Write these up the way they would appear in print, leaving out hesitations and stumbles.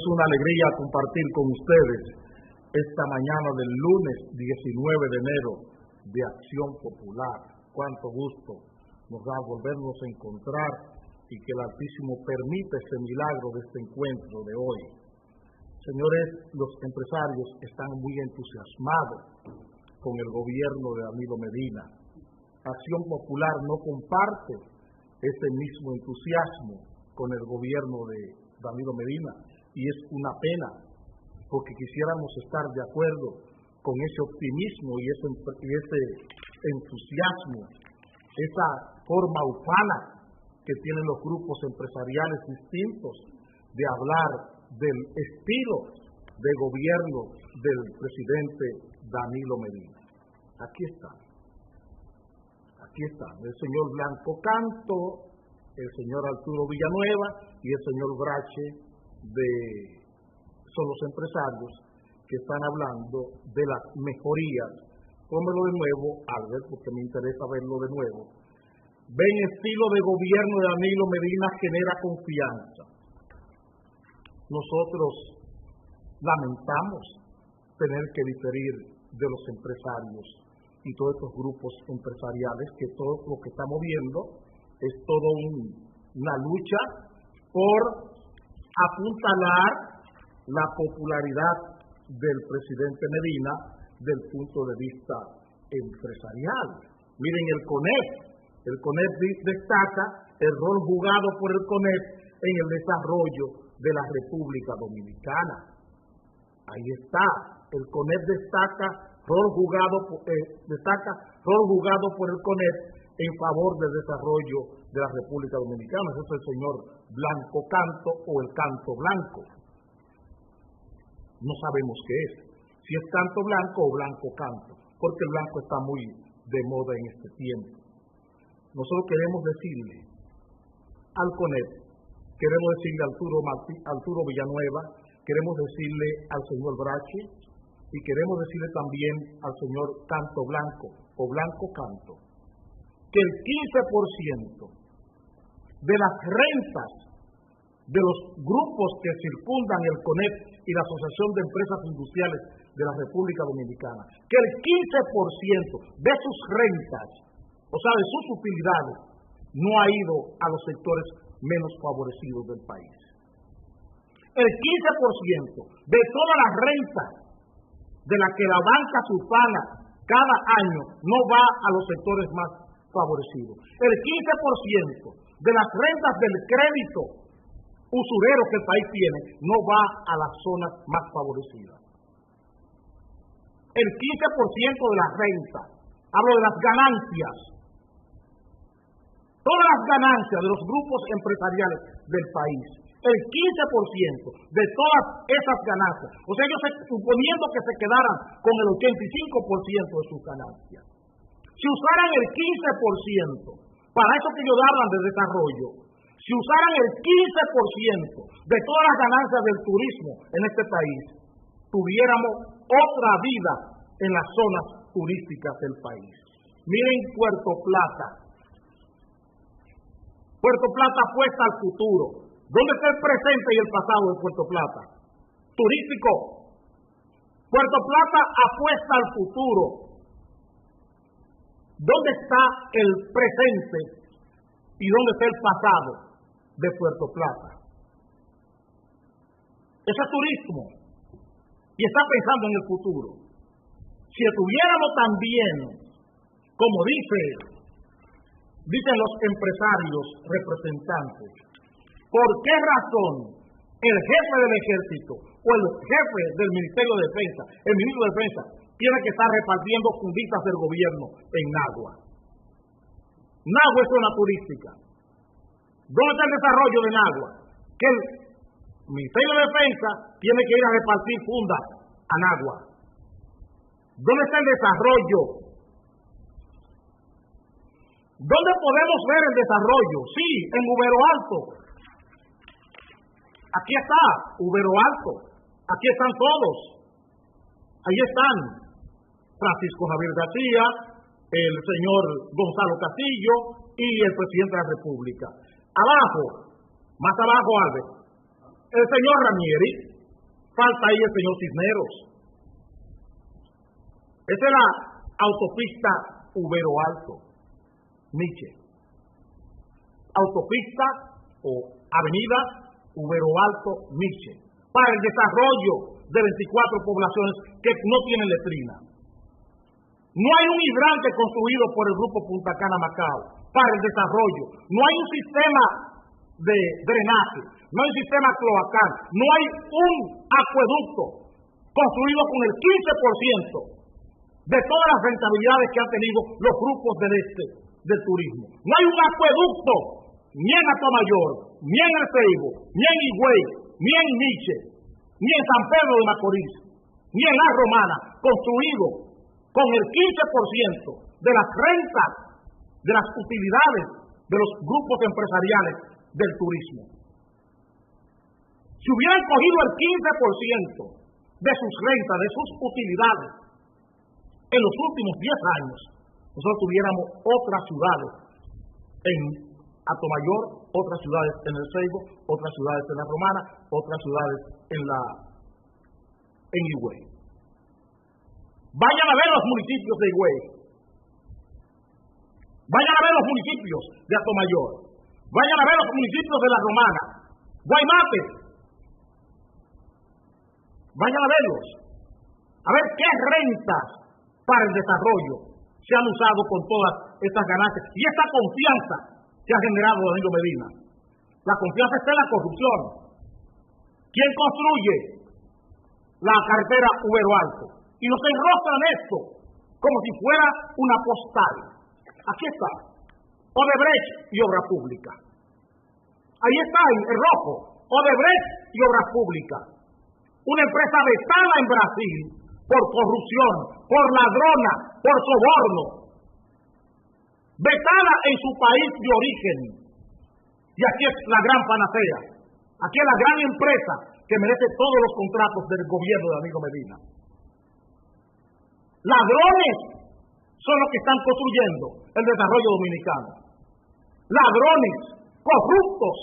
una alegría compartir con ustedes esta mañana del lunes 19 de enero de Acción Popular. Cuánto gusto nos da volvernos a encontrar y que el Altísimo permita ese milagro de este encuentro de hoy. Señores, los empresarios están muy entusiasmados con el gobierno de Danilo Medina. Acción Popular no comparte ese mismo entusiasmo con el gobierno de Danilo Medina y es una pena porque quisiéramos estar de acuerdo con ese optimismo y ese entusiasmo, esa forma ufana que tienen los grupos empresariales distintos de hablar del estilo de gobierno del presidente Danilo Medina. Aquí está, el señor Blanco Canto, el señor Arturo Villanueva y el señor Brache son los empresarios que están hablando de las mejorías. Pónmelo de nuevo, Albert, porque me interesa verlo de nuevo. Ven, estilo de gobierno de Danilo Medina genera confianza. Nosotros lamentamos tener que diferir de los empresarios y todos estos grupos empresariales, que todo lo que estamos viendo es todo una lucha por apuntalar la popularidad del presidente Medina del punto de vista empresarial. Miren el CONEP destaca el rol jugado por el CONEP en el desarrollo de la República Dominicana. Ahí está, el CONEP destaca rol jugado por el CONEP en favor del desarrollo de la República Dominicana. Ese es el señor Blanco Canto o el Canto Blanco. No sabemos qué es, si es Canto Blanco o Blanco Canto, porque el blanco está muy de moda en este tiempo. Nosotros queremos decirle al CONEP, queremos decirle a Arturo Villanueva, queremos decirle al señor Brache y queremos decirle también al señor Canto Blanco o Blanco Canto, que el 15% de las rentas de los grupos que circundan el CONEP y la Asociación de Empresas Industriales de la República Dominicana, que el 15% de sus rentas, o sea, de sus utilidades, no ha ido a los sectores menos favorecidos del país. El 15% de todas las rentas de las que la banca surfana cada año no va a los sectores más favorecidos. El 15% de las rentas del crédito usurero que el país tiene no va a las zonas más favorecidas. El 15% de las rentas, hablo de las ganancias, todas las ganancias de los grupos empresariales del país, el 15% de todas esas ganancias, o sea, ellos suponiendo que se quedaran con el 85% de sus ganancias, si usaran el 15%, para eso que ellos hablan de desarrollo, si usaran el 15% de todas las ganancias del turismo en este país, tuviéramos otra vida en las zonas turísticas del país. Miren Puerto Plata. Puerto Plata apuesta al futuro. ¿Dónde está el presente y el pasado de Puerto Plata? Turístico. Puerto Plata apuesta al futuro. ¿Dónde está el presente y dónde está el pasado de Puerto Plata? Ese es turismo y está pensando en el futuro. Si estuviéramos también, como dicen los empresarios representantes, ¿por qué razón el jefe del ejército o el jefe del Ministerio de Defensa, el ministro de Defensa, tiene que estar repartiendo funditas del gobierno en Nagua? Nagua es zona turística. ¿Dónde está el desarrollo de Nagua? Que el Ministerio de Defensa tiene que ir a repartir fundas a Nagua. ¿Dónde está el desarrollo? ¿Dónde podemos ver el desarrollo? Sí, en Ubero Alto. Aquí está, Ubero Alto. Aquí están todos. Ahí están Francisco Javier García, el señor Gonzalo Castillo y el presidente de la República. Abajo, más abajo, Albert, el señor Ranieri, Falta ahí el señor Cisneros. Esa es la autopista Ubero Alto, Miche. Autopista o avenida Ubero Alto, Miche, para el desarrollo de 24 poblaciones que no tienen letrina. No hay un hidrante construido por el Grupo Punta Cana Macao para el desarrollo. No hay un sistema de drenaje, no hay un sistema cloacal, no hay un acueducto construido con el 15% de todas las rentabilidades que han tenido los grupos del turismo. No hay un acueducto ni en Atomayor, ni en El Ceibo, ni en Higüey, ni en Miche, ni en San Pedro de Macorís, ni en La Romana, construido con el 15% de las rentas, de las utilidades de los grupos empresariales del turismo. Si hubieran cogido el 15% de sus rentas, de sus utilidades, en los últimos 10 años, nosotros tuviéramos otras ciudades en Atomayor, otras ciudades en El Ceibo, otras ciudades en La Romana, otras ciudades en Higüey. Vayan a ver los municipios de Higüey. Vayan a ver los municipios de Atomayor. Vayan a ver los municipios de La Romana. Guaymate. Vayan a verlos. A ver qué rentas para el desarrollo se han usado con todas estas ganancias y esta confianza que ha generado Danilo Medina. La confianza está en la corrupción. ¿Quién construye la carretera Ubero Alto? Y nos enrostran esto como si fuera una postal. Aquí está, Odebrecht y Obra Pública. Ahí está el rojo, Odebrecht y Obra Pública. Una empresa vetada en Brasil por corrupción, por ladrona, por soborno. Vetada en su país de origen. Y aquí es la gran panacea. Aquí es la gran empresa que merece todos los contratos del gobierno de Danilo Medina. Ladrones son los que están construyendo el desarrollo dominicano. Ladrones, corruptos,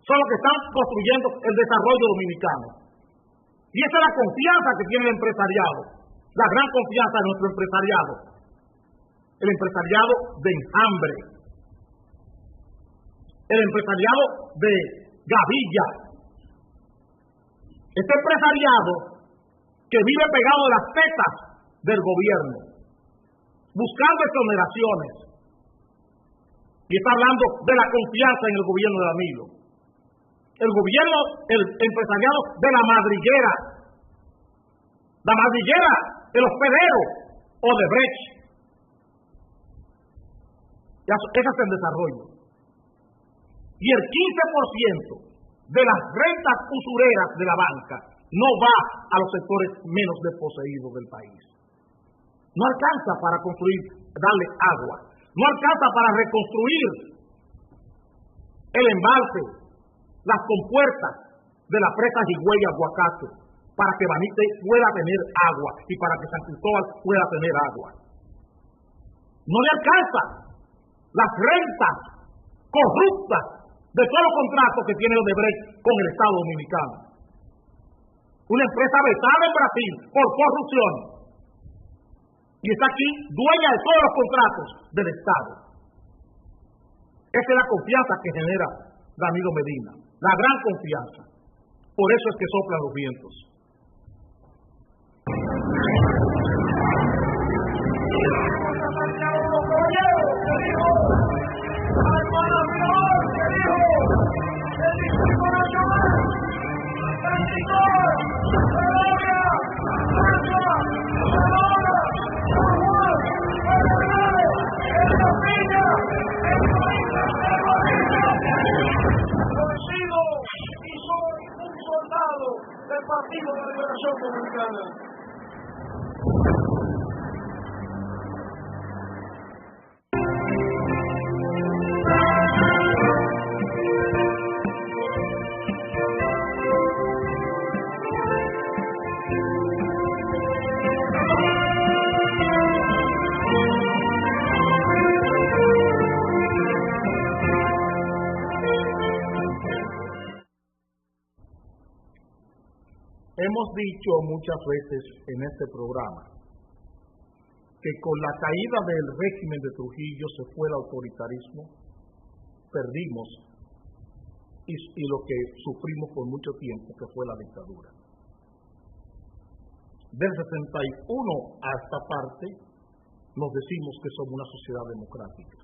son los que están construyendo el desarrollo dominicano. Y esa es la confianza que tiene el empresariado, la gran confianza de nuestro empresariado. El empresariado de Enjambre, el empresariado de Gavilla, este empresariado que vive pegado de las tetas del gobierno, buscando exoneraciones, y está hablando de la confianza en el gobierno de Danilo. El gobierno, el empresariado de la madriguera, el hospedero, Odebrecht. Ese es el desarrollo. Y el 15% de las rentas usureras de la banca no va a los sectores menos desposeídos del país. No alcanza para construir, darle agua. No alcanza para reconstruir el embalse, las compuertas de la presa Higüey y Aguacate, para que Banite pueda tener agua y para que San Cristóbal pueda tener agua. No le alcanza las rentas corruptas de todos los contratos que tiene Odebrecht con el Estado Dominicano. Una empresa vetada en Brasil por corrupción. Y está aquí dueña de todos los contratos del Estado. Esa es la confianza que genera Danilo Medina. La gran confianza. Por eso es que soplan los vientos. Del Partido de Liberación Dominicana. hemos dicho muchas veces en este programa que con la caída del régimen de Trujillo se fue el autoritarismo, perdimos y lo que sufrimos por mucho tiempo, que fue la dictadura. Del 61 a esta parte nos decimos que somos una sociedad democrática.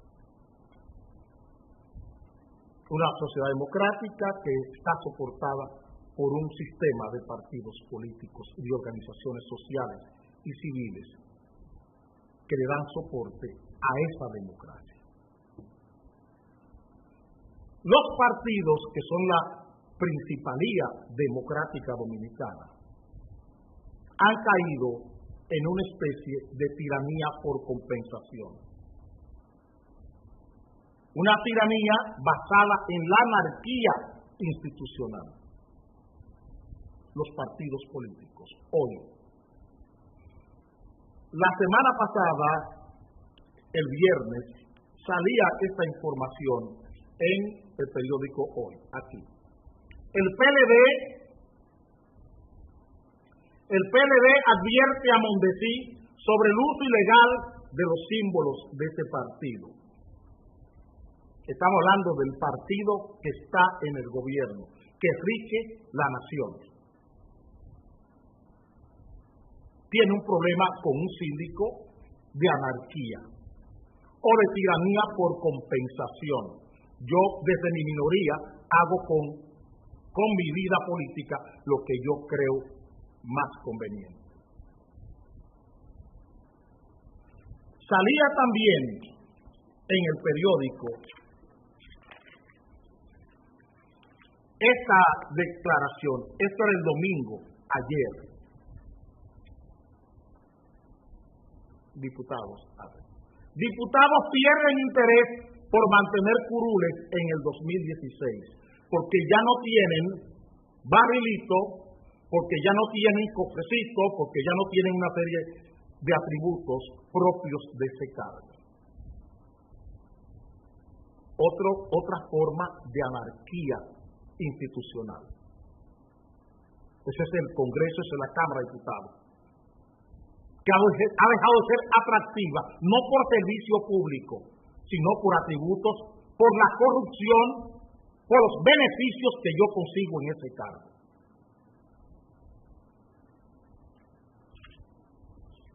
Una sociedad democrática que está soportada por un sistema de partidos políticos y de organizaciones sociales y civiles que le dan soporte a esa democracia. Los partidos que son la principalía democrática dominicana han caído en una especie de tiranía por compensación. Una tiranía basada en la anarquía institucional. Los partidos políticos, hoy. La semana pasada, el viernes, salía esta información en el periódico Hoy, aquí. El PLD advierte a Mondesí sobre el uso ilegal de los símbolos de ese partido. Estamos hablando del partido que está en el gobierno, que rige la nación. Tiene un problema con un síndico de anarquía o de tiranía por compensación. Yo, desde mi minoría, hago con mi vida política lo que yo creo más conveniente. Salía también en el periódico esta declaración, esto era el domingo, ayer. Diputados pierden interés por mantener curules en el 2016, porque ya no tienen barrilito, porque ya no tienen cofrecito, porque ya no tienen una serie de atributos propios de ese cargo. Otra forma de anarquía institucional. Ese es el Congreso, esa es la Cámara de Diputados, que ha dejado de ser atractiva, no por servicio público, sino por atributos, por la corrupción, por los beneficios que yo consigo en ese cargo.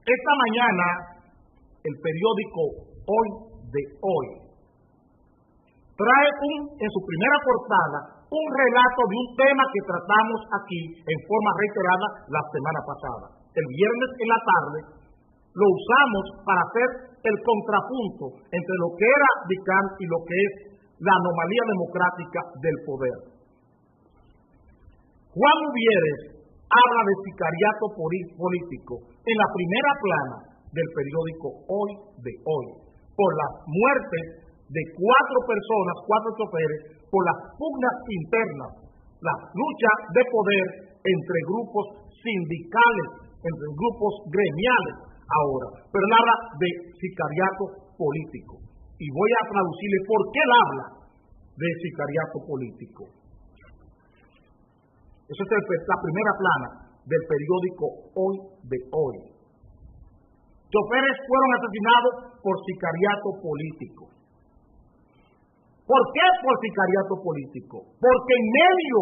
Esta mañana, el periódico Hoy de Hoy trae en su primera portada un relato de un tema que tratamos aquí en forma reiterada la semana pasada. El viernes en la tarde lo usamos para hacer el contrapunto entre lo que era DICAN y lo que es la anomalía democrática del poder. Juan Uvieres habla de sicariato político en la primera plana del periódico Hoy de Hoy, por las muertes de 4 personas, 4 choferes, por las pugnas internas, la lucha de poder entre grupos sindicales, entre grupos gremiales ahora, pero él habla de sicariato político. Y voy a traducirle por qué él habla de sicariato político. Esa es la primera plana del periódico Hoy de Hoy. Choferes fueron asesinados por sicariato político. ¿Por qué por sicariato político? Porque en medio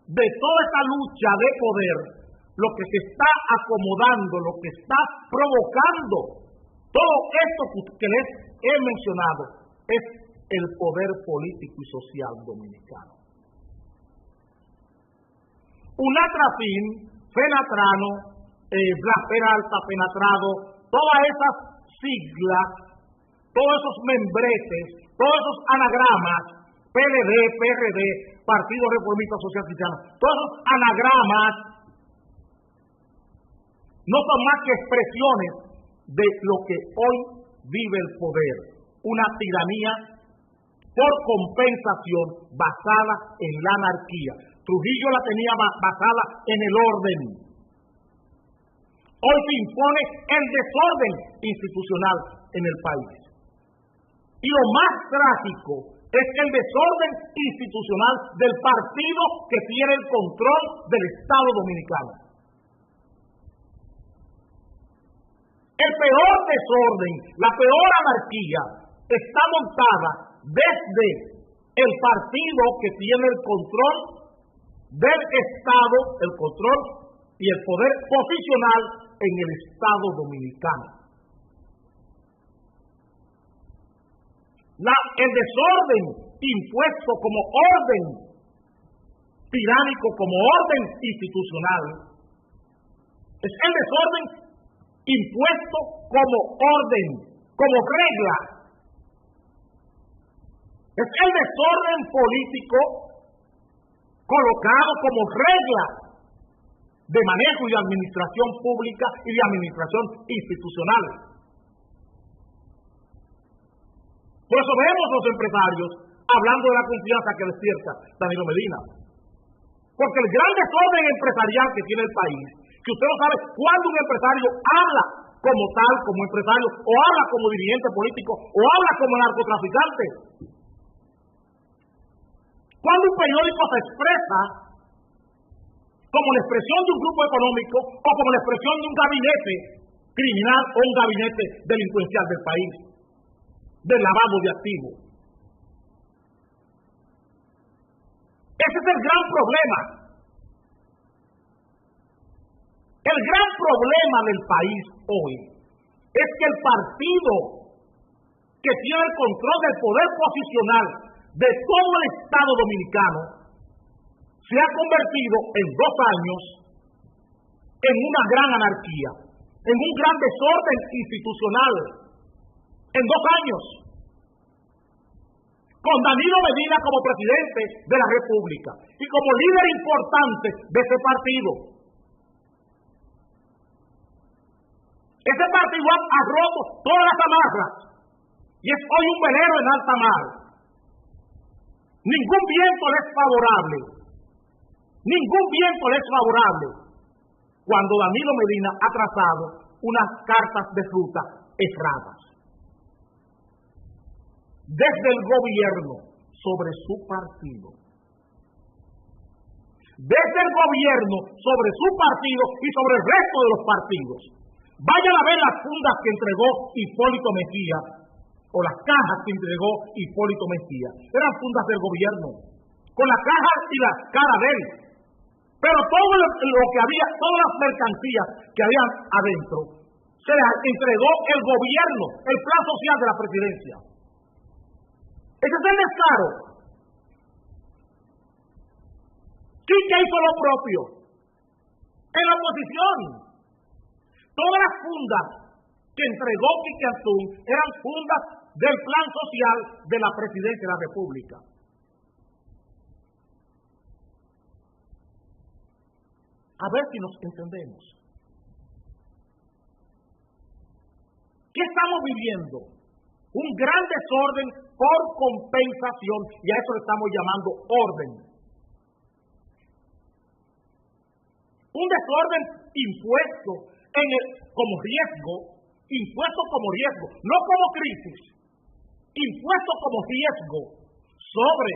de toda esta lucha de poder, lo que se está acomodando, lo que está provocando, todo esto que les he mencionado, es el poder político y social dominicano. UNATRAFIN, FENATRANO, Peralta, FENATRADO, todas esas siglas, todos esos membretes, todos esos anagramas, PLD, PRD, Partido Reformista Social Cristiano, todos esos anagramas no son más que expresiones de lo que hoy vive el poder, una tiranía por compensación basada en la anarquía. Trujillo la tenía basada en el orden. Hoy se impone el desorden institucional en el país. Y lo más trágico es el desorden institucional del partido que tiene el control del Estado dominicano. El peor desorden, la peor anarquía está montada desde el partido que tiene el control del Estado, el control y el poder posicional en el Estado dominicano. El desorden impuesto como orden tiránico, como orden institucional, es el desorden impuesto como orden, como regla. Es el desorden político colocado como regla de manejo y de administración pública y de administración institucional. Por eso vemos los empresarios hablando de la confianza que despierta Danilo Medina. Porque el gran desorden empresarial que tiene el país, que usted no sabe cuándo un empresario habla como tal, como empresario, o habla como dirigente político, o habla como narcotraficante. Cuando un periódico se expresa como la expresión de un grupo económico o como la expresión de un gabinete criminal o un gabinete delincuencial del país, del lavado de activos. Ese es el gran problema. El gran problema del país hoy es que el partido que tiene el control del poder posicional de todo el Estado dominicano se ha convertido en 2 años en una gran anarquía, en un gran desorden institucional, en 2 años, con Danilo Medina como presidente de la República y como líder importante de ese partido. Ese partido ha roto todas las amarras y es hoy un velero en alta mar. Ningún viento le es favorable. Ningún viento le es favorable cuando Danilo Medina ha trazado unas cartas de ruta erradas. Desde el gobierno sobre su partido. Desde el gobierno sobre su partido y sobre el resto de los partidos. Vayan a ver las fundas que entregó Hipólito Mejía, o las cajas que entregó Hipólito Mejía. Eran fundas del gobierno, con las cajas y la cara de él. Pero todo lo que había, todas las mercancías que había adentro, se las entregó el gobierno, el plan social de la presidencia. Ese es el descaro. Quique hizo lo propio en la oposición. Todas las fundas que entregó Quique Antún eran fundas del plan social de la presidencia de la República. A ver si nos entendemos. ¿Qué estamos viviendo? Un gran desorden por compensación, y a eso le estamos llamando orden. Un desorden impuesto como riesgo, no como crisis, impuesto como riesgo sobre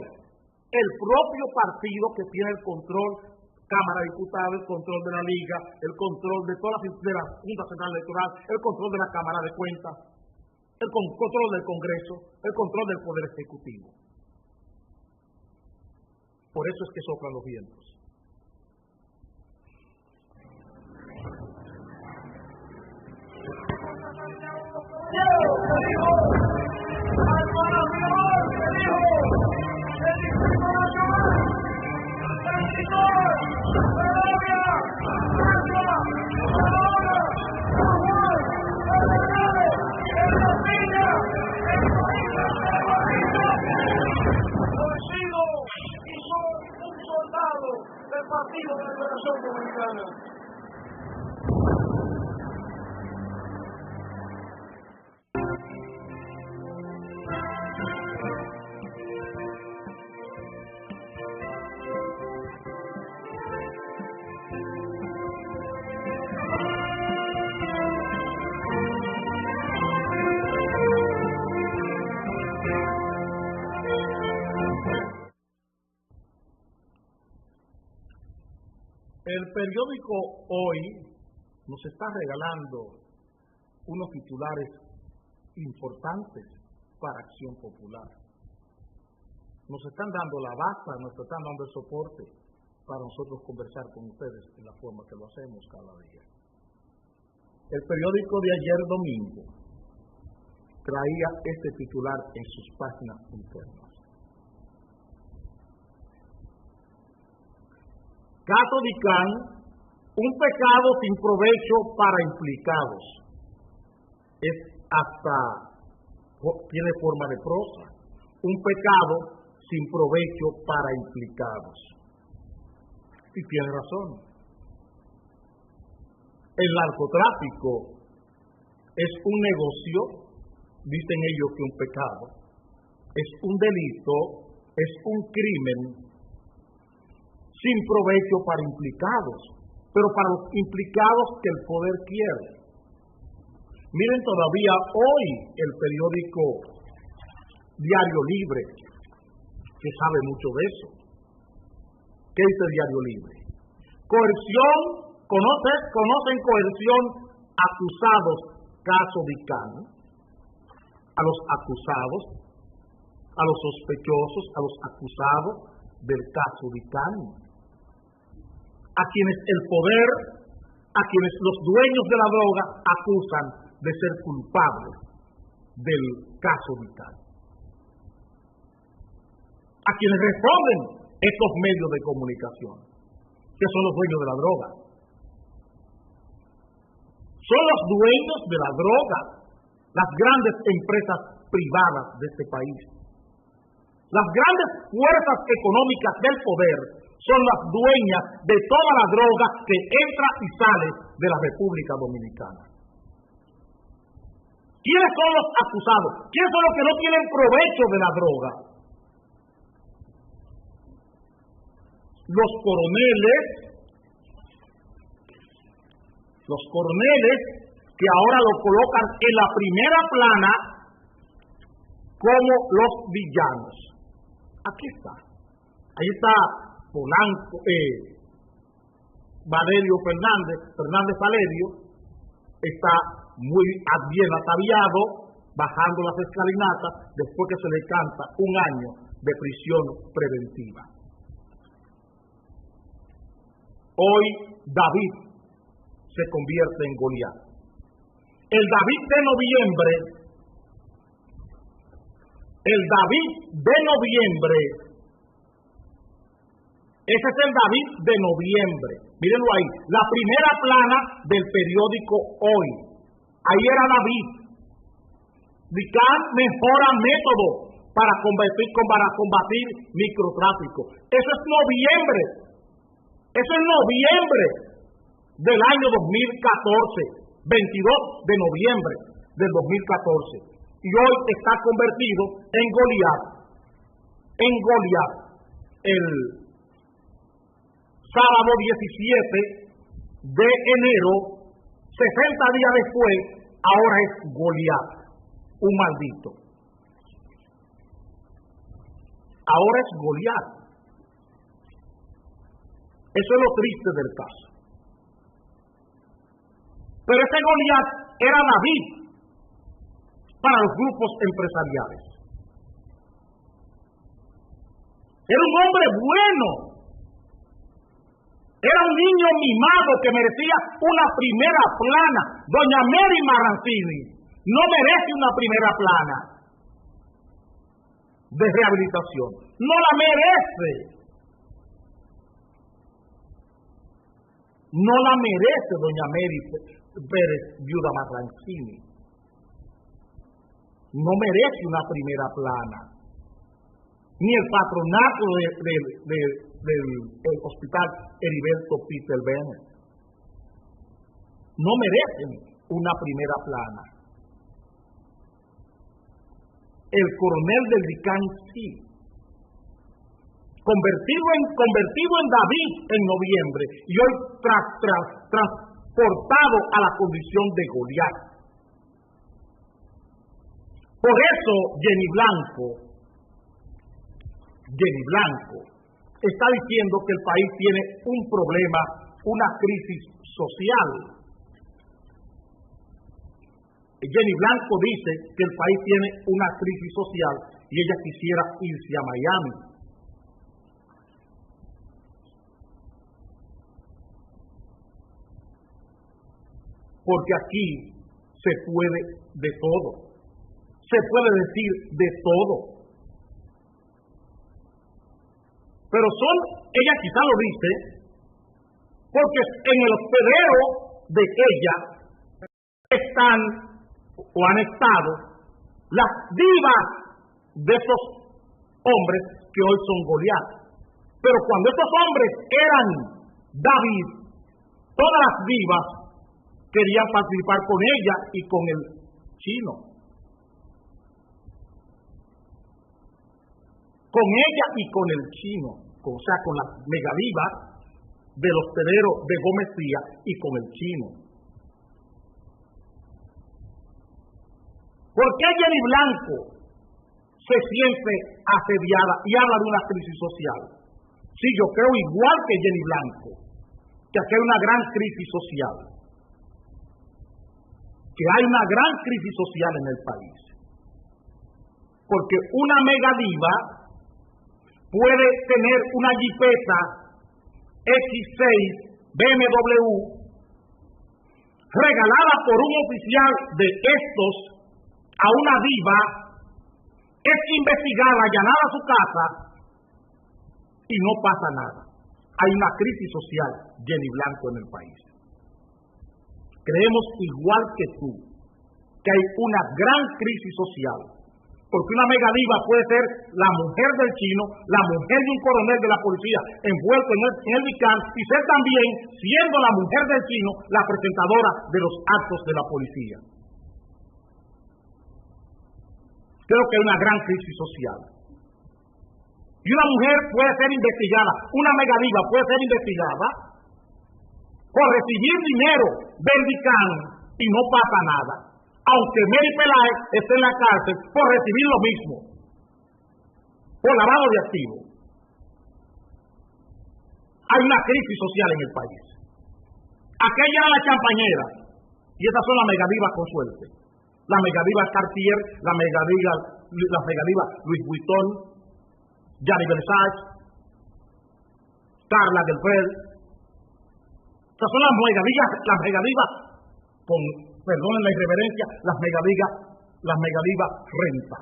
el propio partido que tiene el control, Cámara de Diputados, el control de la Liga, el control de todas las Junta Central Electoral, el control de la Cámara de Cuentas, el control del Congreso, el control del Poder Ejecutivo. Por eso es que soplan los vientos. Del Partido de la Liberación Dominicana. El periódico Hoy nos está regalando unos titulares importantes para Acción Popular. Nos están dando la base, nos están dando el soporte para nosotros conversar con ustedes en la forma que lo hacemos cada día. El periódico de ayer domingo traía este titular en sus páginas internas. Caso Dicán, un pecado sin provecho para implicados. Es hasta, tiene forma de prosa. Un pecado sin provecho para implicados. Y tiene razón. El narcotráfico es un negocio, dicen ellos que un pecado, es un delito, es un crimen sin provecho para implicados, pero para los implicados que el poder quiere. Miren todavía hoy el periódico Diario Libre, que sabe mucho de eso. ¿Qué dice Diario Libre? Coerción, conocen coerción, acusados, caso Dicán. A los acusados, a los sospechosos, a los acusados del caso Dicán. A quienes el poder, a quienes los dueños de la droga acusan de ser culpables del caso Dicán. A quienes responden estos medios de comunicación, que son los dueños de la droga. Son los dueños de la droga, las grandes empresas privadas de este país. Las grandes fuerzas económicas del poder son las dueñas de toda la droga que entra y sale de la República Dominicana. ¿Quiénes son los acusados? ¿Quiénes son los que no tienen provecho de la droga? Los coroneles que ahora lo colocan en la primera plana como los villanos. Aquí está. Ahí está Polanco, Valerio Fernández Valerio, está muy bien ataviado, bajando las escalinatas, después que se le canta un año de prisión preventiva. Hoy David se convierte en Goliat. El David de noviembre, ese es el David de noviembre. Mírenlo ahí, la primera plana del periódico Hoy. Ahí era David. Dicán mejora método para combatir microtráfico. Eso es noviembre. Eso es noviembre del año 2014, 22 de noviembre del 2014. Y hoy está convertido en Goliat. El sábado 17 de enero, 60 días después, ahora es Goliat, un maldito. Ahora es Goliat. Eso es lo triste del caso. Pero ese Goliat era David para los grupos empresariales. Era un hombre bueno. Era un niño mimado que merecía una primera plana. Doña Mary Marrancini no merece una primera plana de rehabilitación. No la merece. No la merece doña Mary Pérez, viuda Marrancini. No merece una primera plana. Ni el patronato del hospital Heriberto Peter Bennett. No merecen una primera plana. El coronel del Dicán sí. Convertido en David en noviembre y hoy transportado a la condición de Goliat. Por eso Jenny Blanco está diciendo que el país tiene un problema, una crisis social. Jenny Blanco dice que el país tiene una crisis social y ella quisiera irse a Miami. Porque aquí se puede de todo, se puede decir de todo. Pero ella quizá lo dice, porque en el hospedero de ella están o han estado las divas de esos hombres que hoy son Goliat. Pero cuando esos hombres eran David, todas las divas querían participar con ella y con el chino. Con ella y con el chino, o sea, con las megadivas del hospedero de Gómez Díaz y con el chino. ¿Por qué Jenny Blanco se siente asediada y habla de una crisis social? Sí, yo creo igual que Jenny Blanco, que aquí hay una gran crisis social, que hay una gran crisis social en el país. Porque una megadiva puede tener una jipeta X6 BMW regalada por un oficial de estos a una diva, es investigada, allanada a su casa y no pasa nada. Hay una crisis social, Jenny Blanco, en el país. Creemos igual que tú que hay una gran crisis social, porque una megadiva puede ser la mujer del chino, la mujer de un coronel de la policía envuelto en el DICAN y ser también, siendo la mujer del chino, la presentadora de los actos de la policía. Creo que hay una gran crisis social. Y una mujer puede ser investigada, una megadiva puede ser investigada por recibir dinero del DICAN y no pasa nada, aunque Mary Peláez esté en la cárcel por recibir lo mismo, por lavado de activos. Hay una crisis social en el país. Aquella era la champañera y esas son las megadivas con suerte. La megadiva Cartier, la megadiva Louis Vuitton, Gianni Versace, Karl Lagerfeld. Estas son las megadivas con, perdonen la irreverencia, las megadivas renta.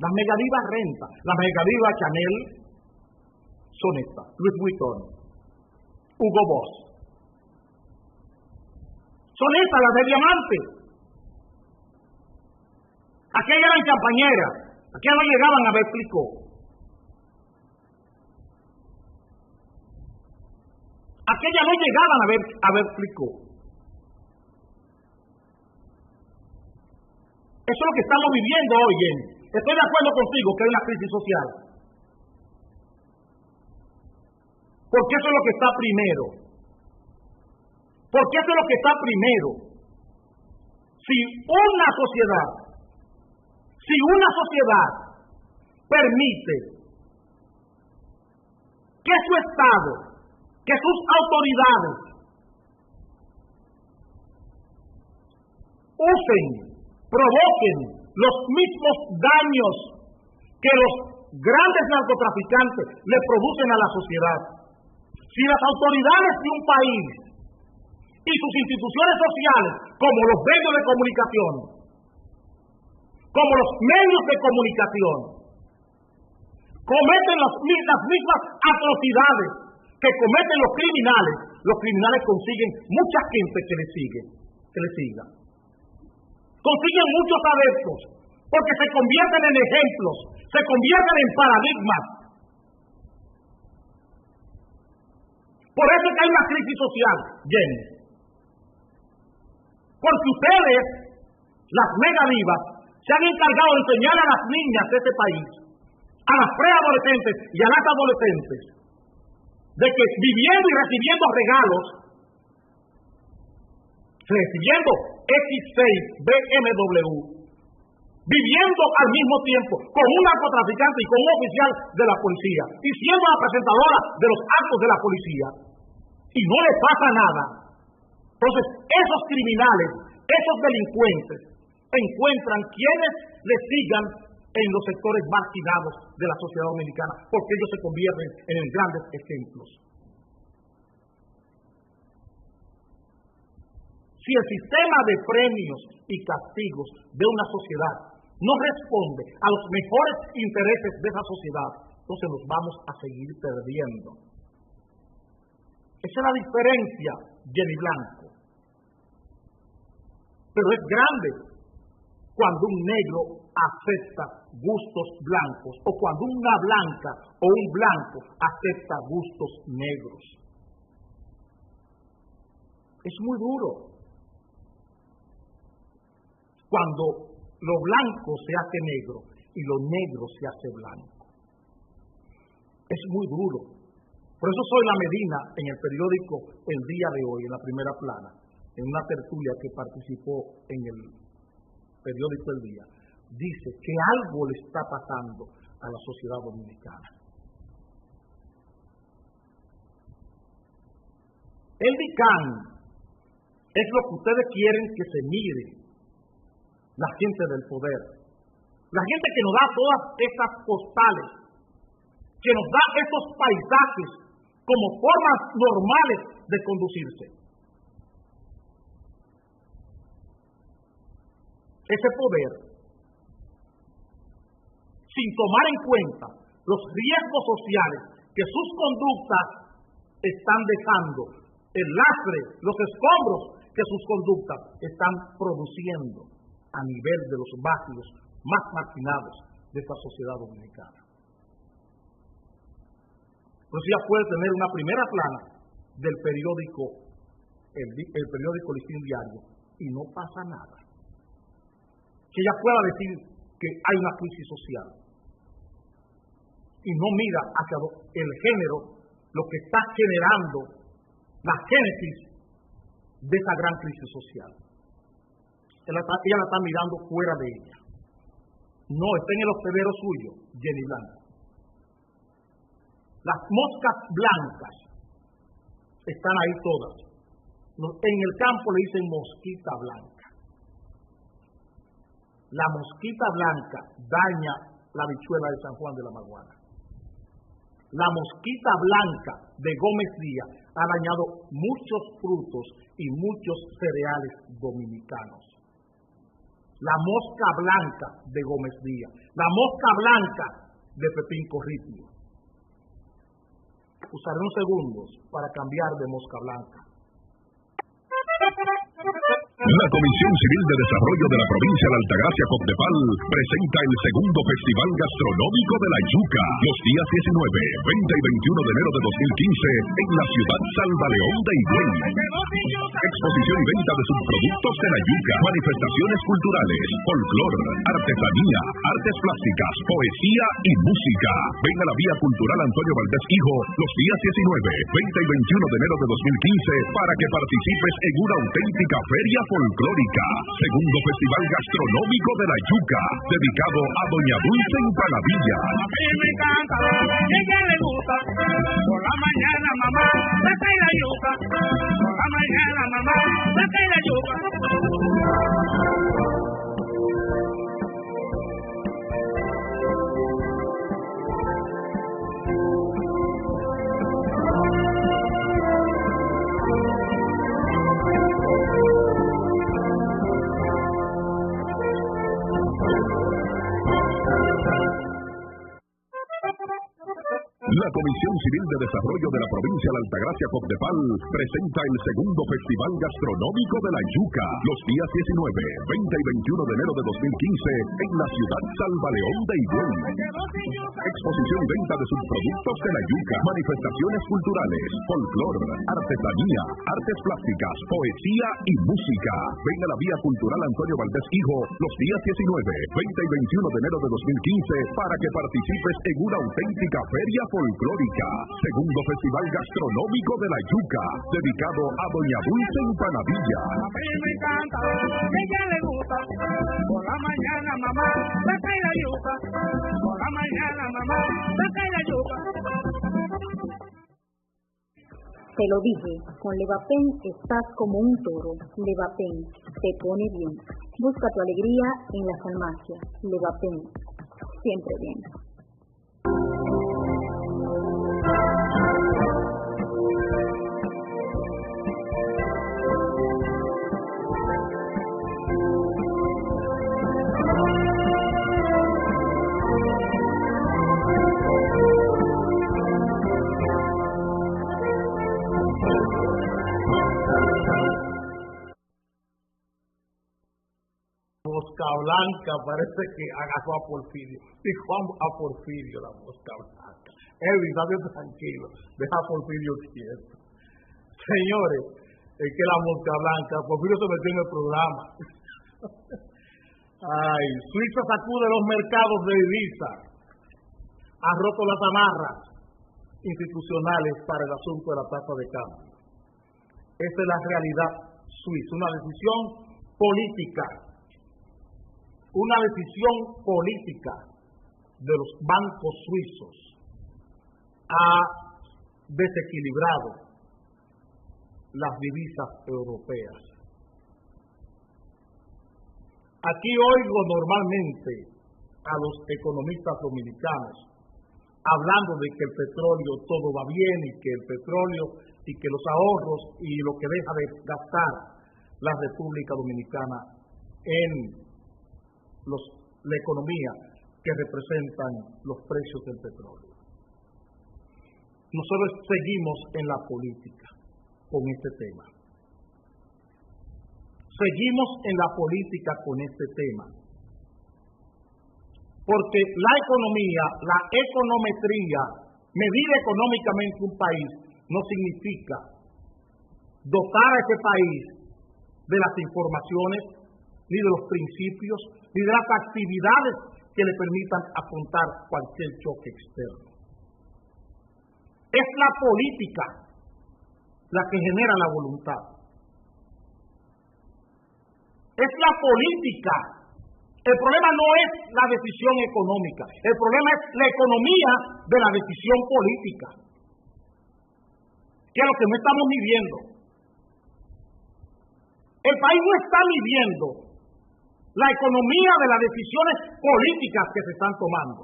Las megadivas renta, la megadiva Chanel son estas, Louis Vuitton, Hugo Boss. Son estas las de diamante. Aquellas eran champañeras, aquellas no llegaban a ver Clicó. Aquellas no llegaban a ver Clicó. Eso es lo que estamos viviendo hoy, Jenny. Estoy de acuerdo contigo que hay una crisis social. Porque eso es lo que está primero. Porque eso es lo que está primero. Si una sociedad permite que su Estado, que sus autoridades provoquen los mismos daños que los grandes narcotraficantes le producen a la sociedad, si las autoridades de un país y sus instituciones sociales, como los medios de comunicación, como los medios de comunicación, cometen las mismas atrocidades que cometen los criminales consiguen mucha gente que les siga. Consiguen muchos adeptos, porque se convierten en ejemplos, se convierten en paradigmas. Por eso es que hay una crisis social, Jenny. Porque ustedes, las megadivas, se han encargado de enseñar a las niñas de este país, a las preadolescentes y a las adolescentes, de que viviendo y recibiendo regalos, recibiendo X6 BMW, viviendo al mismo tiempo con un narcotraficante y con un oficial de la policía, y siendo la presentadora de los actos de la policía, y no le pasa nada, Entonces, esos criminales, esos delincuentes, encuentran quienes les sigan en los sectores marginados de la sociedad dominicana, porque ellos se convierten en grandes ejemplos. Si el sistema de premios y castigos de una sociedad no responde a los mejores intereses de esa sociedad, entonces nos vamos a seguir perdiendo. Esa es la diferencia, Jenny Blanco. Pero es grande cuando un negro acepta gustos blancos o cuando una blanca o un blanco acepta gustos negros. Es muy duro cuando lo blanco se hace negro y lo negro se hace blanco. Es muy duro. Por eso Zoila Medina, en el periódico El Día de Hoy, en la primera plana, en una tertulia que participó en el periódico El Día, dice que algo le está pasando a la sociedad dominicana. El DICAN es lo que ustedes quieren que se mire, la gente del poder, la gente que nos da todas estas postales, que nos da estos paisajes como formas normales de conducirse. Ese poder, sin tomar en cuenta los riesgos sociales que sus conductas están dejando, el lastre, los escombros que sus conductas están produciendo a nivel de los barrios más marginados de esta sociedad dominicana. Entonces ya puede tener una primera plana del periódico, el periódico Listín Diario, y no pasa nada. Que ella pueda decir que hay una crisis social y no mira hacia el género, lo que está generando la génesis de esa gran crisis social. Ella la está mirando fuera de ella. No, está en el hospedero suyo, Jenny Blanco. Las moscas blancas están ahí todas. En el campo le dicen mosquita blanca. La mosquita blanca daña la habichuela de San Juan de la Maguana. La mosquita blanca de Gómez Díaz ha dañado muchos frutos y muchos cereales dominicanos. La mosca blanca de Gómez Díaz, la mosca blanca de Pepín Corripio. Usaré unos segundos para cambiar de mosca blanca. La Comisión Civil de Desarrollo de la Provincia de Altagracia Copdepal presenta el segundo Festival Gastronómico de la Yuca, los días 19, 20 y 21 de enero de 2015 en la ciudad Salva León de Higüey. Exposición y venta de subproductos de la yuca, manifestaciones culturales, folclor, artesanía, artes plásticas, poesía y música. Ven a la Vía Cultural Antonio Valdés Hijo los días 19, 20 y 21 de enero de 2015 para que participes en una auténtica feria folclórica. Segundo Festival Gastronómico de la Yuca, dedicado a Doña Dulce Empanadilla. A mí me encanta, ella le gusta. Por la mañana, mamá, saca la yuca. Por la mañana, mamá, saca la yuca. La Comisión Civil de Desarrollo de la Provincia de Altagracia Copdepal presenta el segundo Festival Gastronómico de la Yuca, los días 19, 20 y 21 de enero de 2015 en la ciudad Salva León de Higüey. Exposición y venta de subproductos de la yuca, manifestaciones culturales, folclor, artesanía, artes plásticas, poesía y música. Ven a la Vía Cultural Antonio Valdés Hijo los días 19, 20 y 21 de enero de 2015 para que participes en una auténtica feria folclórica. Segundo Festival Gastronómico de la Yuca, dedicado a Doña Dulce Empanadilla. A mí me encanta, ella le gusta. Por la mañana, mamá, saca la yuca. Por la mañana, mamá, saca la yuca. Te lo dije, con Levapen estás como un toro. Levapen te pone bien. Busca tu alegría en la farmacia. Levapen, siempre bien. Mosca blanca parece que agarró a Porfirio. Dijo a Porfirio la mosca blanca. Date tranquilo, deja a Porfirio quieto. Señores, es que la mosca blanca, Porfirio se metió en el programa. Ay, Suiza sacude los mercados de divisa. Ha roto las amarras institucionales para el asunto de la tasa de cambio. Esa es la realidad suiza, una decisión política. Una decisión política de los bancos suizos ha desequilibrado las divisas europeas. Aquí oigo normalmente a los economistas dominicanos hablando de que el petróleo todo va bien y que el petróleo y que los ahorros y lo que deja de gastar la República Dominicana en la economía que representan los precios del petróleo. Nosotros seguimos en la política con este tema. Seguimos en la política con este tema. Porque la economía, la econometría, medir económicamente un país no significa dotar a ese país de las informaciones, ni de los principios, ni de las actividades que le permitan afrontar cualquier choque externo. Es la política la que genera la voluntad. Es la política. El problema no es la decisión económica, el problema es la economía de la decisión política, que es lo que no estamos midiendo. El país no está midiendo la economía de las decisiones políticas que se están tomando.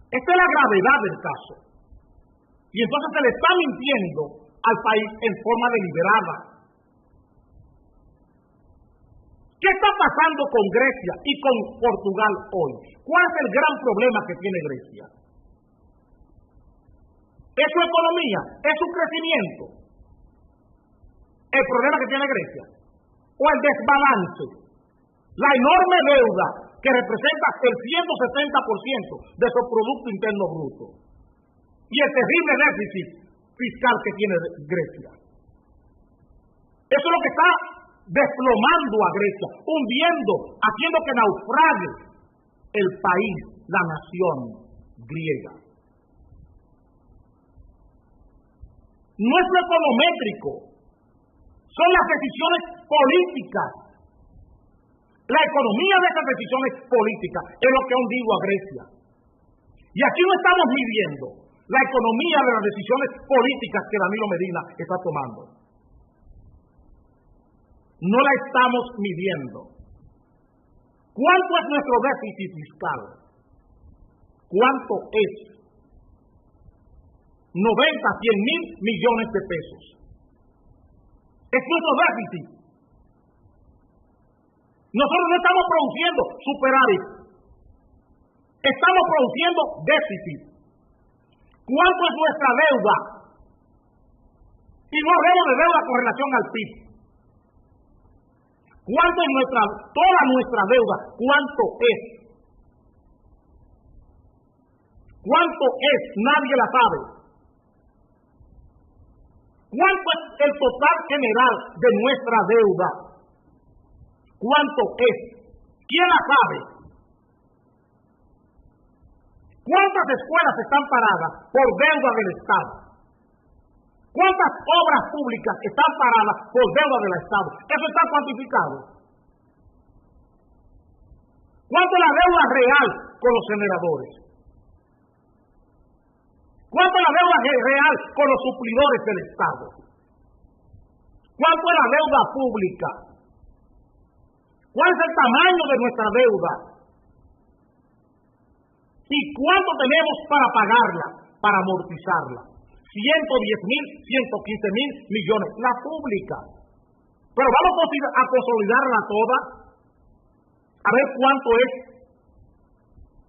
Esta es la gravedad del caso. Y entonces se le está mintiendo al país en forma deliberada. ¿Qué está pasando con Grecia y con Portugal hoy? ¿Cuál es el gran problema que tiene Grecia? ¿Es su economía? ¿Es su crecimiento? ¿El problema que tiene Grecia? ¿O el desbalance? La enorme deuda que representa el 160% de su Producto Interno Bruto. Y el terrible déficit fiscal que tiene Grecia. Eso es lo que está desplomando a Grecia, hundiendo, haciendo que naufrague el país, la nación griega. No es lo econométrico, son las decisiones políticas. La economía de esas decisiones políticas es lo que ha hundido a Grecia. Y aquí no estamos midiendo la economía de las decisiones políticas que Danilo Medina está tomando. No la estamos midiendo. ¿Cuánto es nuestro déficit fiscal? ¿Cuánto es? 90, 100 mil millones de pesos. Es nuestro déficit. Nosotros no estamos produciendo superávit. Estamos produciendo déficit. ¿Cuánto es nuestra deuda? Y no hablemos de deuda con relación al PIB. ¿Cuánto es toda nuestra deuda? ¿Cuánto es? ¿Cuánto es? Nadie la sabe. ¿Cuánto es el total general de nuestra deuda? ¿Cuánto es? ¿Quién la sabe? ¿Cuántas escuelas están paradas por deuda del Estado? ¿Cuántas obras públicas están paradas por deuda del Estado? Eso está cuantificado. ¿Cuánto es la deuda real con los generadores? ¿Cuánto es la deuda real con los suplidores del Estado? ¿Cuánto es la deuda pública? ¿Cuál es el tamaño de nuestra deuda? ¿Y cuánto tenemos para pagarla, para amortizarla? 110.000, 115.000 millones, la pública. Pero vamos a consolidarla toda, a ver cuánto es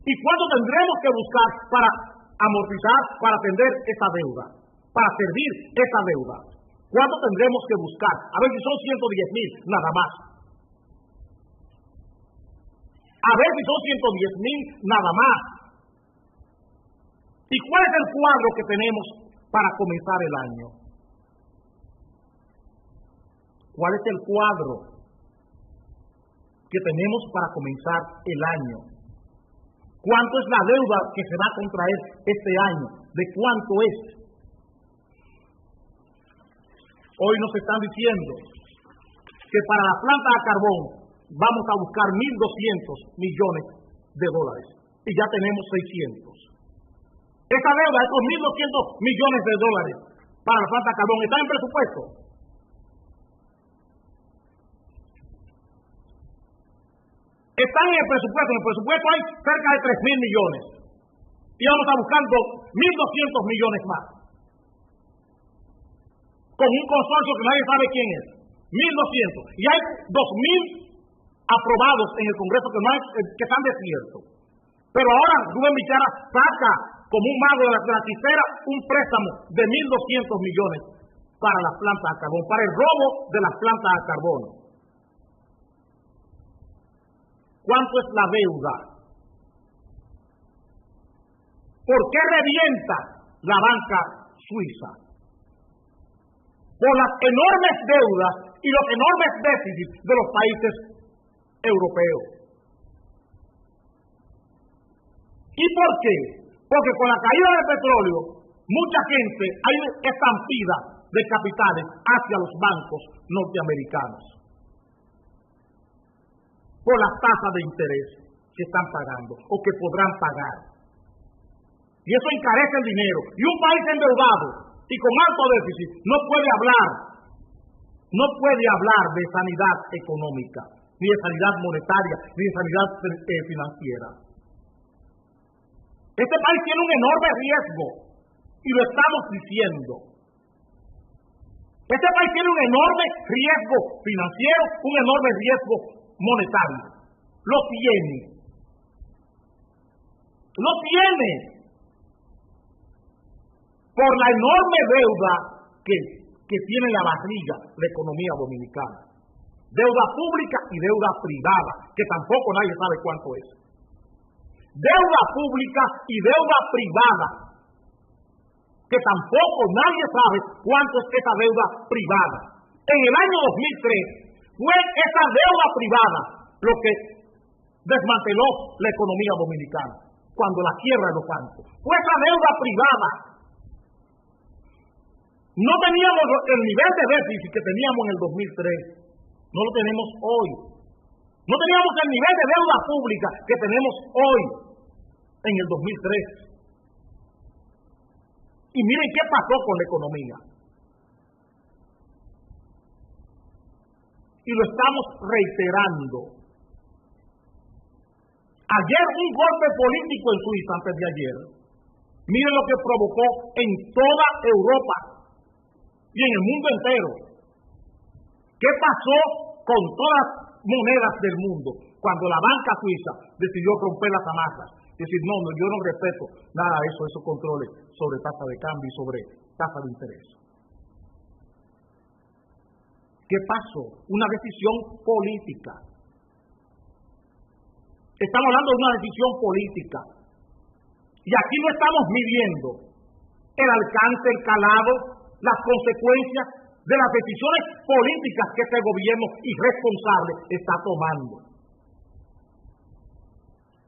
y cuánto tendremos que buscar para amortizar, para atender esa deuda, para servir esa deuda. ¿Cuánto tendremos que buscar? A ver si son 110.000 nada más. A ver si son 110.000 nada más. ¿Y cuál es el cuadro que tenemos para comenzar el año? ¿Cuál es el cuadro que tenemos para comenzar el año? ¿Cuánto es la deuda que se va a contraer este año? ¿De cuánto es? Hoy nos están diciendo que para la planta de carbón vamos a buscar 1.200 millones de dólares y ya tenemos 600. Esa deuda, esos 1.200 millones de dólares para la planta de carbón, ¿está en presupuesto? Están en el presupuesto. En el presupuesto hay cerca de 3.000 millones. Y vamos a buscar 1.200 millones más. Con un consorcio que nadie sabe quién es. 1.200. Y hay 2.000 aprobados en el Congreso que están desiertos. Pero ahora Rubén Vichara saca como un mago de la quisera un préstamo de 1.200 millones para las plantas de carbón, para el robo de las plantas de carbón. ¿Cuánto es la deuda? ¿Por qué revienta la banca suiza? Por las enormes deudas y los enormes déficits de los países europeos. ¿Y por qué? Porque con la caída del petróleo, mucha gente hay estampida de capitales hacia los bancos norteamericanos por las tasas de interés que están pagando o que podrán pagar. Y eso encarece el dinero. Y un país endeudado y con alto déficit no puede hablar de sanidad económica, ni de sanidad monetaria, ni de sanidad financiera. Este país tiene un enorme riesgo y lo estamos diciendo. Este país tiene un enorme riesgo financiero, un enorme riesgo monetario. Lo tiene. Lo tiene. Por la enorme deuda que tiene en la barriga la economía dominicana. Deuda pública y deuda privada, que tampoco nadie sabe cuánto es. Deuda pública y deuda privada, que tampoco nadie sabe cuánto es esa deuda privada. En el año 2003 fue esa deuda privada lo que desmanteló la economía dominicana, cuando la quiebra de los bancos. Fue esa deuda privada. No teníamos el nivel de déficit que teníamos en el 2003, no lo tenemos hoy. No teníamos el nivel de deuda pública que tenemos hoy en el 2003. Y miren qué pasó con la economía. Y lo estamos reiterando. Ayer un golpe político en Suiza, antes de ayer. Miren lo que provocó en toda Europa y en el mundo entero. ¿Qué pasó con todas las monedas del mundo cuando la banca suiza decidió romper las amarras? Decir, no, yo no respeto nada de eso, esos controles sobre tasa de cambio y sobre tasa de interés. ¿Qué pasó? Una decisión política. Estamos hablando de una decisión política. Y aquí no estamos midiendo el alcance, el calado, las consecuencias de las decisiones políticas que este gobierno irresponsable está tomando.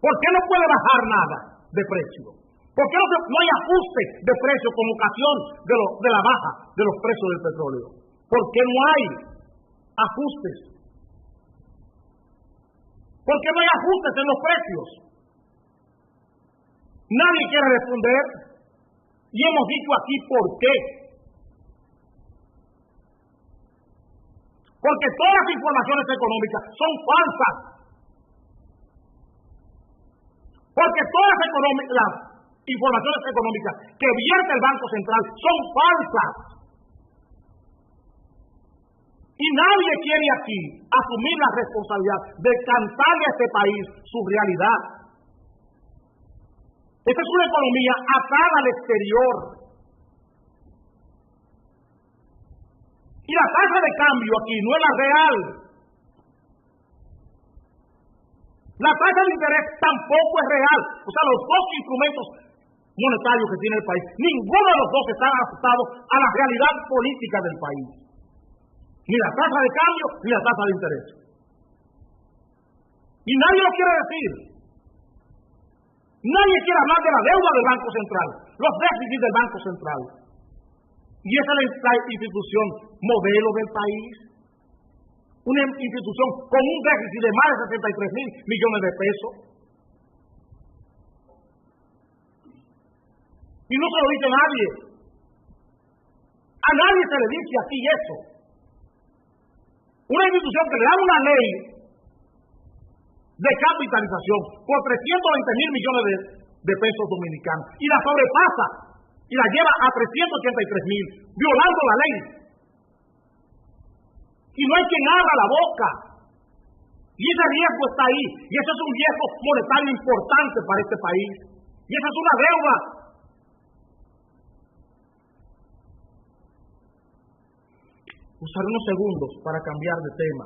¿Por qué no puede bajar nada de precio? ¿Por qué no hay ajuste de precio con ocasión de la baja de los precios del petróleo? ¿Por qué no hay ajustes? ¿Por qué no hay ajustes en los precios? Nadie quiere responder. Y hemos dicho aquí por qué. Porque todas las informaciones económicas son falsas. Porque todas las informaciones económicas que vierte el Banco Central son falsas. Y nadie quiere aquí asumir la responsabilidad de cantarle a este país su realidad. Esta es una economía atada al exterior. Y la tasa de cambio aquí no es la real. La tasa de interés tampoco es real. O sea, los dos instrumentos monetarios que tiene el país, ninguno de los dos están ajustados a la realidad política del país. Ni la tasa de cambio, ni la tasa de interés. Y nadie lo quiere decir. Nadie quiere hablar de la deuda del Banco Central, los déficits del Banco Central. Y esa es la institución modelo del país. Una institución con un déficit de más de 63.000 millones de pesos. Y no se lo dice nadie. A nadie se le dice aquí eso. Una institución que le da una ley de capitalización por 320.000 millones de pesos dominicanos y la sobrepasa y la lleva a 383.000, violando la ley. Y no hay quien abra la boca. Y ese riesgo está ahí. Y ese es un riesgo monetario importante para este país. Y esa es una deuda. Usaré unos segundos para cambiar de tema.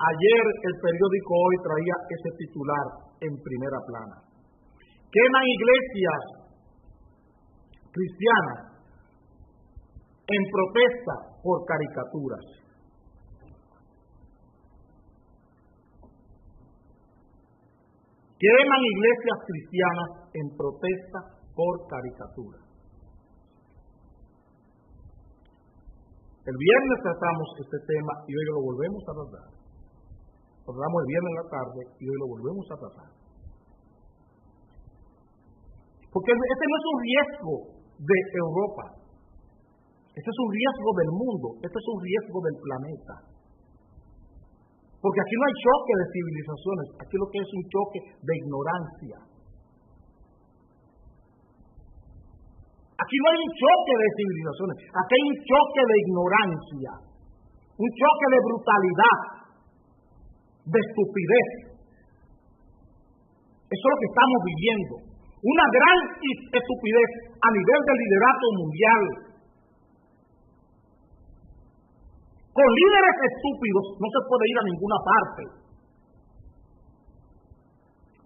Ayer el periódico Hoy traía ese titular en primera plana. Queman iglesias cristianas en protesta por caricaturas. Queman iglesias cristianas en protesta por caricaturas. El viernes tratamos este tema y hoy lo volvemos a tratar. Lo tratamos el viernes en la tarde y hoy lo volvemos a tratar. Porque este no es un riesgo de Europa. Este es un riesgo del mundo. Este es un riesgo del planeta. Porque aquí no hay choque de civilizaciones. Aquí lo que es un choque de ignorancia. Aquí no hay un choque de civilizaciones. Aquí hay un choque de ignorancia. Un choque de brutalidad. De estupidez. Eso es lo que estamos viviendo. Una gran estupidez a nivel del liderato mundial. Con líderes estúpidos no se puede ir a ninguna parte.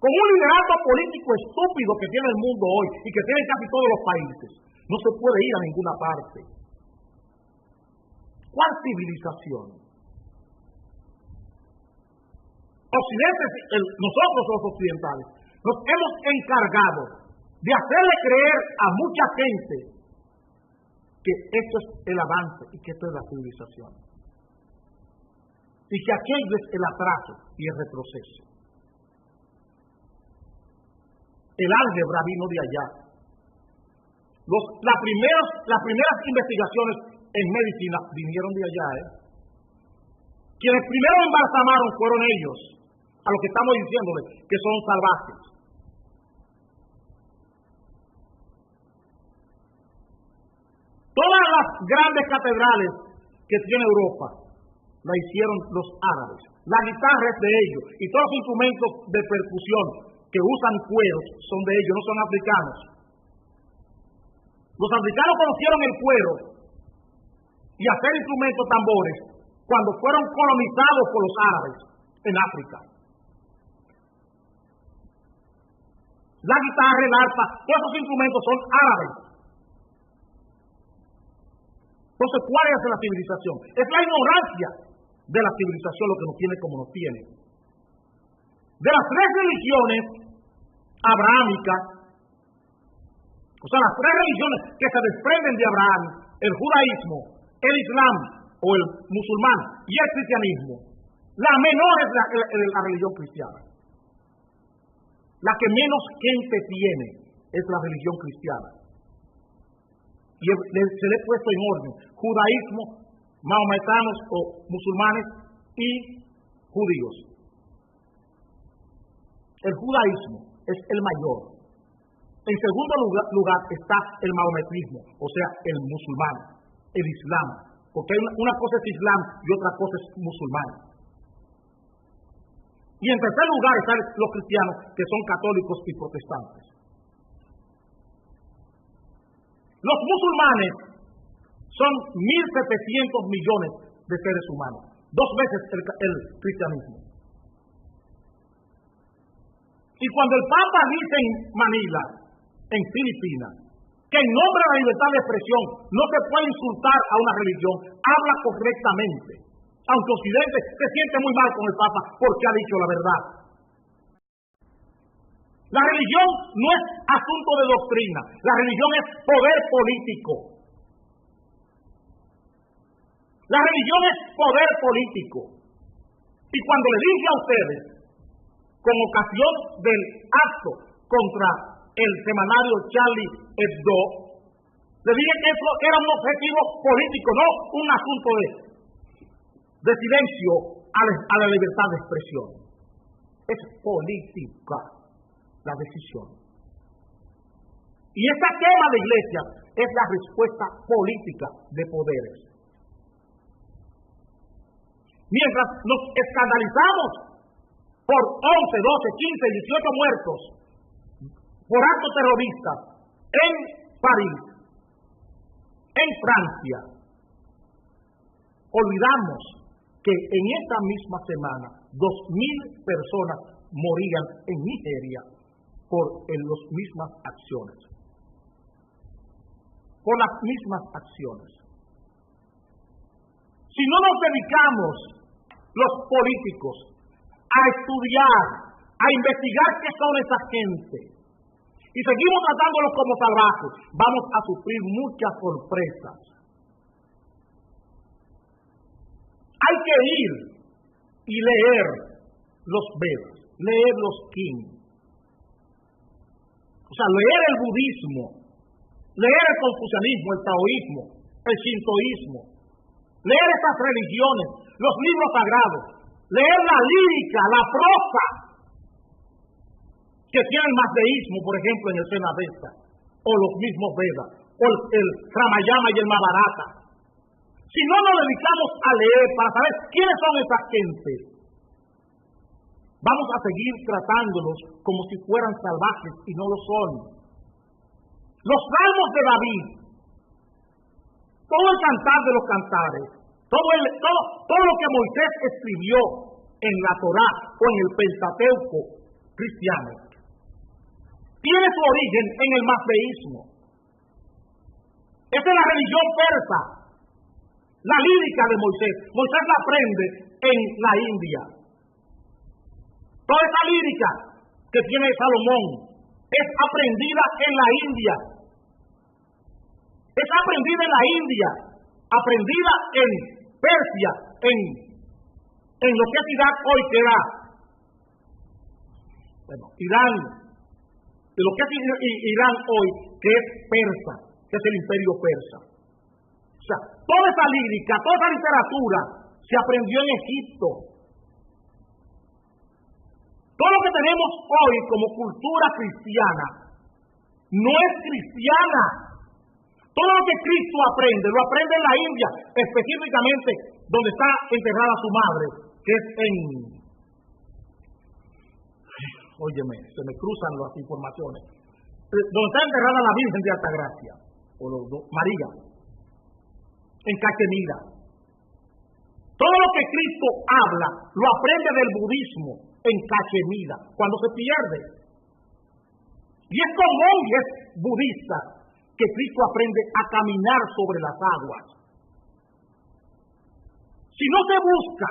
Con un liderato político estúpido que tiene el mundo hoy y que tiene casi todos los países, no se puede ir a ninguna parte. ¿Cuál civilización? Occidente, nosotros los occidentales, nos hemos encargado de hacerle creer a mucha gente que esto es el avance y que esto es la civilización. Y que aquello es el atraso y el retroceso. El álgebra vino de allá. Las primeras investigaciones en medicina vinieron de allá. Quienes primero embalsamaron fueron ellos, a lo que estamos diciéndoles, que son salvajes. Todas las grandes catedrales que tiene Europa la hicieron los árabes. La guitarra es de ellos y todos los instrumentos de percusión que usan cueros son de ellos, no son africanos. Los africanos conocieron el cuero y hacer instrumentos tambores cuando fueron colonizados por los árabes en África. La guitarra, el arpa, todos esos instrumentos son árabes. Entonces, ¿cuál es la civilización? Es la ignorancia de la civilización lo que nos tiene como nos tiene. De las tres religiones abrahámicas, o sea, las tres religiones que se desprenden de Abraham, el judaísmo, el islam o el musulmán y el cristianismo, la menor es la religión cristiana. La que menos gente tiene es la religión cristiana. Y se le ha puesto en orden judaísmo, mahometanos o musulmanes y judíos. El judaísmo es el mayor. En segundo lugar está el mahometismo, o sea, el musulmán, el islam, porque una cosa es islam y otra cosa es musulmán. Y en tercer lugar están los cristianos, que son católicos y protestantes. Los musulmanes son 1.700 millones de seres humanos, 2 veces el cristianismo. Y cuando el Papa dice en Manila, en Filipinas, que en nombre de la libertad de expresión no se puede insultar a una religión, habla correctamente, aunque Occidente se siente muy mal con el Papa porque ha dicho la verdad. La religión no es asunto de doctrina, la religión es poder político. La religión es poder político. Y cuando le dije a ustedes, con ocasión del acto contra el semanario Charlie Hebdo, le dije que eso era un objetivo político, no un asunto de silencio a la libertad de expresión. Es política la decisión. Y esta quema de iglesias es la respuesta política de poderes. Mientras nos escandalizamos por 11, 12, 15, 18 muertos por actos terroristas en París, en Francia, olvidamos que en esta misma semana 2.000 personas morían en Nigeria por las mismas acciones. Por las mismas acciones. Si no nos dedicamos los políticos a estudiar, a investigar qué son esa gente, y seguimos tratándolos como salvajes, vamos a sufrir muchas sorpresas. Hay que ir y leer los Vedas, leer los King. O sea, leer el budismo, leer el confucianismo, el taoísmo, el shintoísmo, leer estas religiones, los libros sagrados, leer la lírica, la prosa que tiene el mazdeísmo, por ejemplo, en el Senavesta, o los mismos Vedas, o el Ramayana y el Mahabharata. Si no nos dedicamos a leer para saber quiénes son esas gentes, vamos a seguir tratándolos como si fueran salvajes y no lo son. Los salmos de David, todo el cantar de los cantares, todo lo que Moisés escribió en la Torá o en el Pentateuco cristiano, tiene su origen en el mazdeísmo. Esa es la religión persa, la lírica de Moisés. Moisés la aprende en la India. Toda esa lírica que tiene Salomón es aprendida en la India. Es aprendida en la India, aprendida en Persia, en lo que es Irak hoy, que era Irán, de lo que es Irán hoy, que es persa, que es el imperio persa. O sea, toda esa lírica, toda esa literatura se aprendió en Egipto. Todo lo que tenemos hoy como cultura cristiana no es cristiana. Todo lo que Cristo aprende, lo aprende en la India, específicamente donde está enterrada su madre, que es en... Óyeme, se me cruzan las informaciones. Donde está enterrada la Virgen de Altagracia, o María, en Cachemira. Todo lo que Cristo habla, lo aprende del budismo, en Cachemira, cuando se pierde. Y es con monjes budistas que Cristo aprende a caminar sobre las aguas. Si no se busca,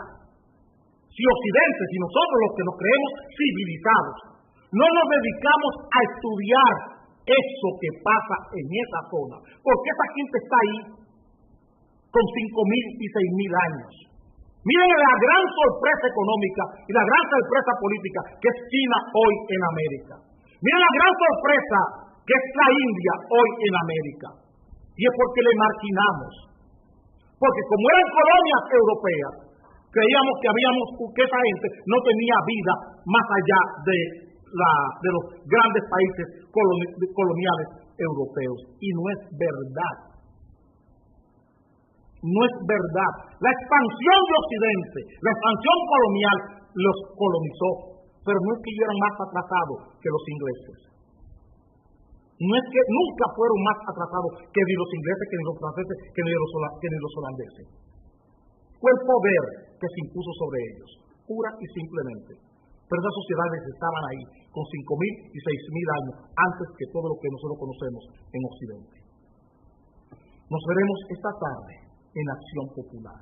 si Occidente, si nosotros los que nos creemos civilizados, no nos dedicamos a estudiar eso que pasa en esa zona, porque esa gente está ahí con 5.000 y 6.000 años. Miren la gran sorpresa económica y la gran sorpresa política que es China hoy en América. Miren la gran sorpresa que es la India hoy en América. Y es porque le marginamos. Porque como eran colonias europeas, creíamos que esa gente no tenía vida más allá de los grandes países coloniales europeos. Y no es verdad. No es verdad. La expansión de Occidente, la expansión colonial, los colonizó. Pero no es que ellos eran más atrasados que los ingleses. No es que nunca fueron más atrasados que ni los ingleses, que ni los franceses, que ni los holandeses. Fue el poder que se impuso sobre ellos, pura y simplemente. Pero esas sociedades estaban ahí con 5.000 y 6.000 años antes que todo lo que nosotros conocemos en Occidente. Nos veremos esta tarde en Acción Popular.